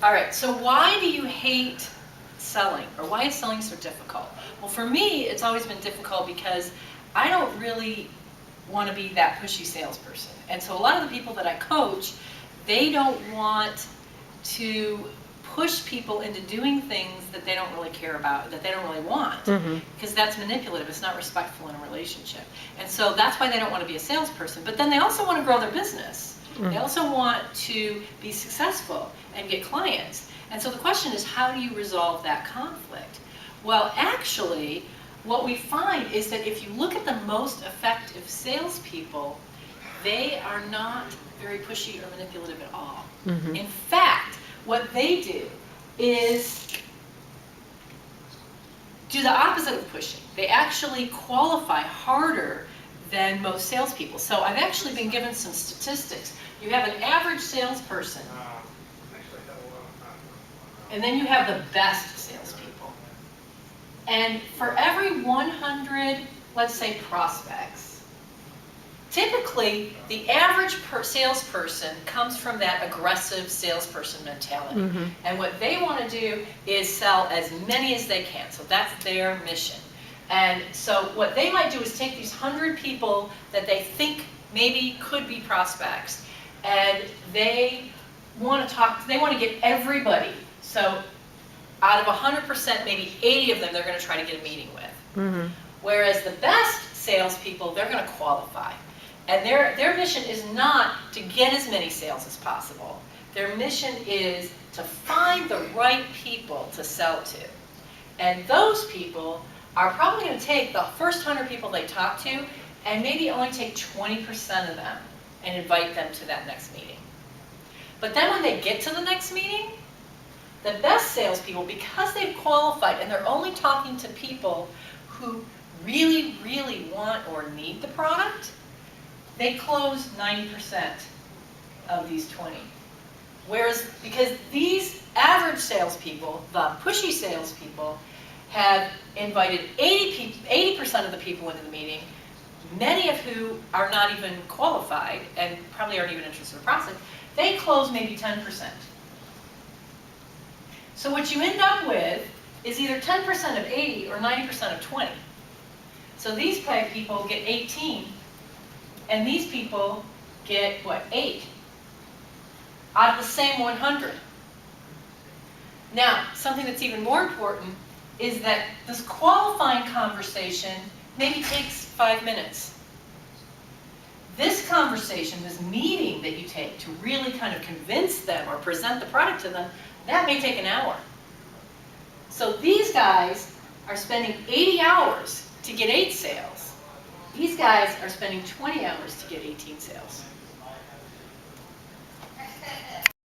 All right, so why do you hate selling, or why is selling so difficult? Well, for me, it's always been difficult because I don't really want to be that pushy salesperson. And so a lot of the people that I coach, they don't want to push people into doing things that they don't really care about, that they don't really want, because that's manipulative. It's not respectful in a relationship. And so that's why they don't want to be a salesperson. But then they also want to grow their business. They also want to be successful and get clients. And so the question is, how do you resolve that conflict? Well, actually, what we find is that if you look at the most effective salespeople, they are not very pushy or manipulative at all. In fact, what they do is do the opposite of pushing. They actually qualify harder than most salespeople. So I've actually been given some statistics. You have an average salesperson, and then you have the best salespeople. And for every 100, let's say, prospects, typically the average salesperson comes from that aggressive salesperson mentality. And what they want to do is sell as many as they can. So that's their mission. And so what they might do is take these 100 people that they think maybe could be prospects, and they want to talk, they want to get everybody. So out of 100%, maybe 80 of them they're going to try to get a meeting with. Whereas the best salespeople, they're going to qualify. And their mission is not to get as many sales as possible. Their mission is to find the right people to sell to. And those people are probably going to take the first 100 people they talk to and maybe only take 20% of them and invite them to that next meeting. But then when they get to the next meeting, the best salespeople, because they've qualified and they're only talking to people who really, really want or need the product, they close 90% of these 20. Whereas, because these average salespeople, the pushy salespeople, have invited 80% of the people into the meeting, many of who are not even qualified and probably aren't even interested in the process, they close maybe 10%. So what you end up with is either 10% of 80 or 90% of 20. So these people get 18, and these people get, what, 8 out of the same 100. Now, something that's even more important is that this qualifying conversation maybe takes 5 minutes. This conversation, this meeting that you take to really kind of convince them or present the product to them, that may take an hour. So these guys are spending 80 hours to get 8 sales. These guys are spending 20 hours to get 18 sales.